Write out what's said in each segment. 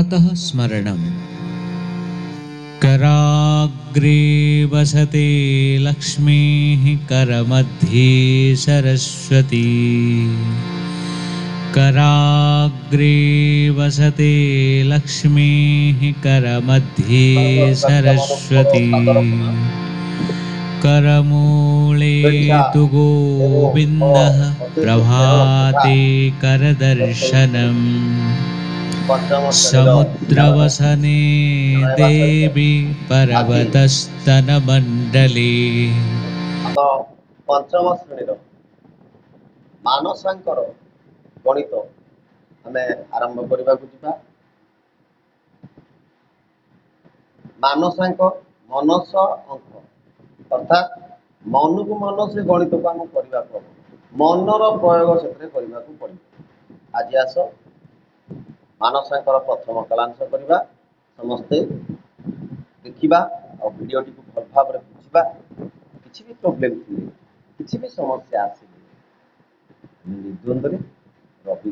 प्रातः स्मरणम्। कराग्रे वसते लक्ष्मीः करमध्ये सरस्वती। कराग्रे वसते लक्ष्मीः करमध्ये सरस्वती। करमूले तु गोविन्दः प्रभाते करदर्शनम्। समुद्रवसने देवी पर्वतस्तनमण्डले। पंचम श्रेणी मानसांकर गणित आमे आरंभ करबा जिबा। मानसांक मनस अंक अर्थात मन को मन से गणित को आम करबा मनर प्रयोग से करबा पड़े। आज आस मानसांकर प्रथम कलांश करबा समस्ते देखिबा और वीडियो टी भल भाव रे बुझिबा। किछि भी प्रॉब्लम थिले किछि भी समस्या आसिले निर्द्वंद रे रवि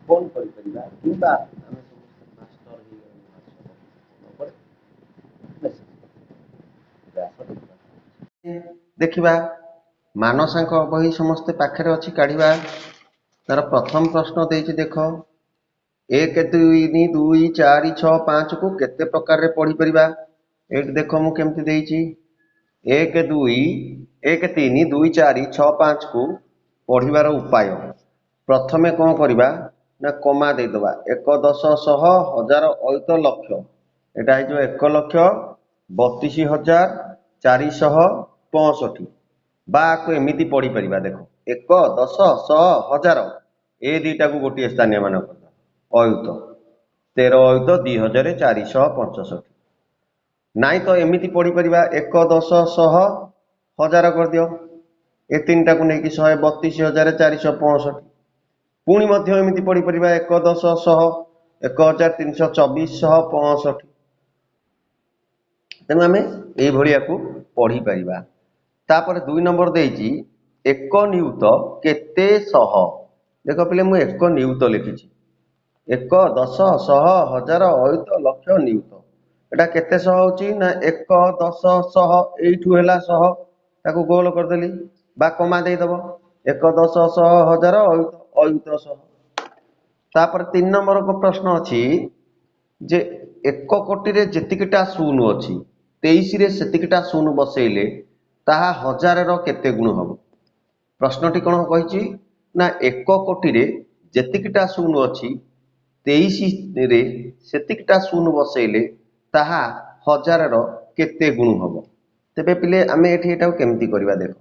फोन करि परिबा किबा आमे मास्टर ही देखिबा। मानसांक बही समस्ते पाखरे अछि काढिबा। तार प्रथम प्रश्न देछि देख 1 2 2 4 6 5 को केते प्रकार रे पढी परिबा। एक देखो मु केमति देछि 1 2 1 3 2 4 6 5 को पढ़िबार उपाय। प्रथमे कोन करिबा ना कमा दे दबा 1 10 100 1000 अयुत लक्ष। एटा हे जो 1 लक्ष 32,465 बा को एमिति पढ़ी परिबा। देखो 1 10 100 1000 ए दीटा को गोटी स्थानीय मान कर अयुत 13 अयुत 2465 नाई तो एमिति पढ़ी परिबा 1 10 100 1000 कर दियो ए तीनटा को नेकी 132,465 पुणी मध्य एमिति पढ़ी परिबा 1 10 100 1324,65 तेणु आमे एई भलिया को पढ़ी परिबा। तापर 2 नंबर देइछि 1 नियुत केते सह। देखो पहिले मु 1 नियुत लिखिछि 1 10 100 1000 अयुत लक्ष नियुत एटा केते सह होछि ना 1 10 100 एठु हैला सह ताको गोल कर देली बा कमा दे दबो 1 10 100 1000 अयुत सह। तापर 3 नंबर को प्रश्न अछि जे 1 कोटी रे जेतिकिटा शून्य अछि 23 रे सेतिकिटा शून्य बसेइले ताहा 1000 रो केते गुण हबो। प्रश्नटी कोन कहिछि ना 1 कोटी रे जेतिकिटा शून्य अछि 23 रे सेतिकिटा शून्य बसेइले ताहा 1000 रो केते गुण हबो। तेबे पिले आमे एठी एटा केमति करबा। देखो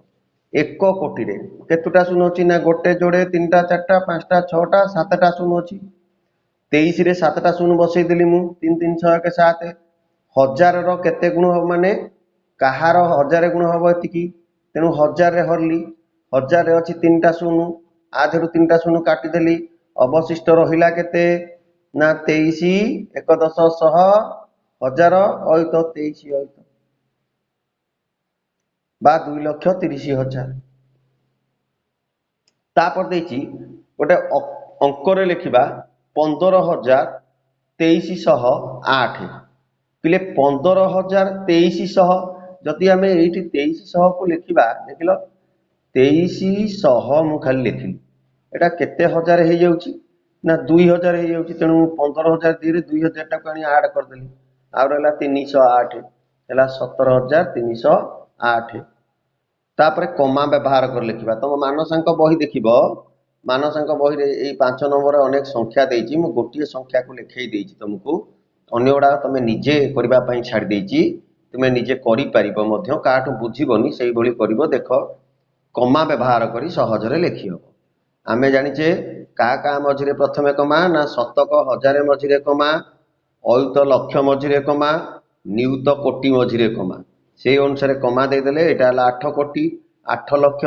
1 कोटी रे केतुटा शून्य अछि ना गोटे जोड़े 3टा 4टा 5टा 6टा 7टा शून्य अछि 23 रे 7टा शून्य बसेइ देली मु 3 3 6 1 7 1000 रो केते गुण हबो माने कहार 1000 गुण हबो एतिकी तेनु 1000 रे हरली 1000 रे अछि 3टा शून्य आधेरु 3टा शून्य काटी देली अवशिष्ट रहिला केते ना 23 1 10 100 1000 अयुत 23 अयुत बा 2,30,000। तापर देछि गोटे अंक रे लिखिबा 15,2308 पिले 15,2300 जदि आमे एठी 2300 को लिखिबा देखिलो 2300 मु खाली लिखिली एटा केते हजार हे जाउची ना 2000 हे जाउची तेनु 15,000 रे 2000 टा को ऐड कर देली आ रहला 308 हैला 17,308। तापर कमा व्यवहार कर लिखिबा तुम मानसांक बही देखिबो मानसांक बही रे ए 5 नंबर अनेक संख्या देइची मु गोटिए संख्या को लिखै देइची तुमको अन्य गुडा तुम निजे करबा पई छाड़ देइची तुम निजे करि परिबो मध्य काठू बुझिबोनी सेही भली करिवो। देखो कमा व्यवहार करी सहज रे लिखियो आमे जानिचे का मझिरे प्रथमे कमा ना शतक हजार मझिरे कमा अयुत लक्ष मझिरे कमा नियुत कोटी मझिरे कमा से अनुसार कमा दे देले एटा हला 8 कोटी 8 लक्ष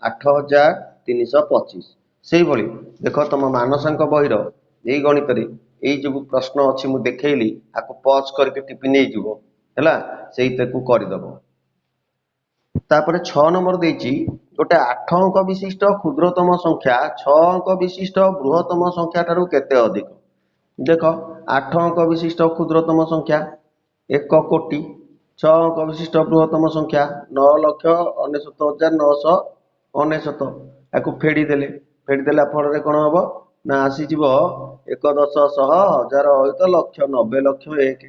8,325 सेही भली। देखो तुम मानसांक बहिर एई गणित रे एई जो प्रश्न अछि मु देखैली आको पॉज करके टिपि नै जिवो हैला सेही तकु करि दबो। तापर 6 नंबर देछि गोटे 8 अंक विशिष्ट क्षुद्रतम संख्या 6 अंक विशिष्ट बृहत्तम संख्या ठारू केते अधिक। देख 8 अंक विशिष्ट क्षुद्रतम संख्या 1 कोटी, 6 अंक विशिष्ट बृहत्तम संख्या 9,99,999 याकू फेड़ी देला फल कौन हम ना आसीज 1 10 100 1000 अयुत लक्ष 90 लक्ष 1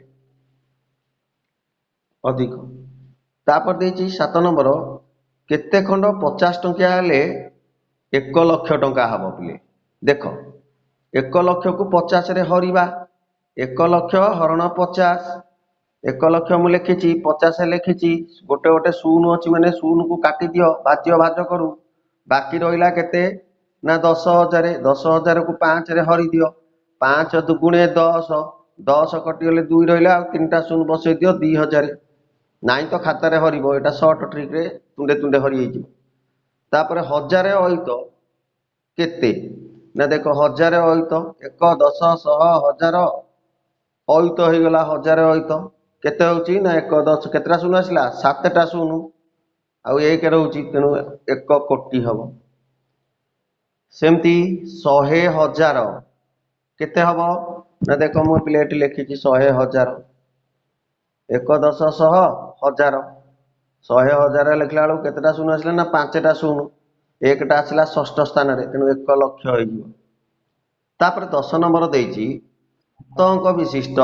अधिक। तापर देछि 7 नंबर केते खंड 50 टंकिया हेले 1 लक्ष टंका हबो पिले। देख 1 लक्ष को 50 रे हरिबा 1 लक्ष हरण 50 1 लक्ष मु लिखिछि 50 लिखिछि गोटे गोटे शून्य अछि माने शून्य को काटी दियो भाज्य करू बाकी रहिला केते ना 10,000 10,000 को 5 रे हरि दियो 5 दुगुणे 10 10 कटिगले 2 रहिला आ 3टा शून्य बसै दियो 2,000 नाई तो खाता रे हरिबो एटा शॉर्ट ट्रिक रे तुंडे तुंडे हरि हेजि। तापर 1000 अयुत केते ना देखो 1000 अयुत 1 10 100 1000 अयुत हो गला 1000 अयुत केते होउची ना 1 10 केतरा शून्य आसला 7टा शून्य आउ 1 रहउची तेनु 1 कोटी हबो। सेमती 100,000 केते हबो ना देखो मु प्लेट लिखिछि 100,000 1 10 100 1000 100,000 लिखला बेलू केतेटा शून्य आसला ना 5टा शून्य 1टा आसला षष्ठ स्थान रे तेनु 1 लक्ष होइजिवो। तापर 10 नंबर देइछि 7 अंक विशिष्ट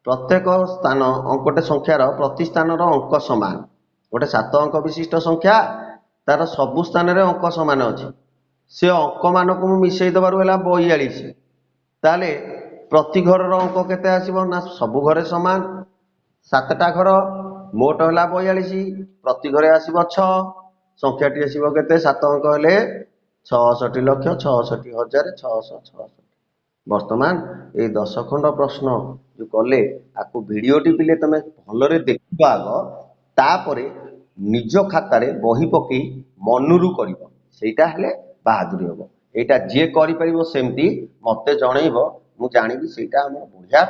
प्रत्येक स्थान अंकटे संख्यार प्रति स्थानर अंक समान गोटे 7 अंक विशिष्ट संख्या तार सबु स्थान रे अंक समान अछि से अंक मानक मु मिसै दबारु होला 42 ताले प्रति घर रो अंक केते आसीबो ना सबु घरे समान 7टा घर मोट होला 42 प्रति घरे आसीबो 6 संख्याटी आसीबो केते 7 अंक हेले 66 लक्ष 66,666। वर्तमान ए 10 खंड प्रश्न जो कले आकु भिडियोटी पिले तमे भलरे देखिबो आग तापरे निज खातारे बही पकई मनुरु करिवो सेटा हेले बहादुरी हबो। एटा जे करि परिवो सेमती मते जणैबो मु जानिबी सेटा हम बुढिया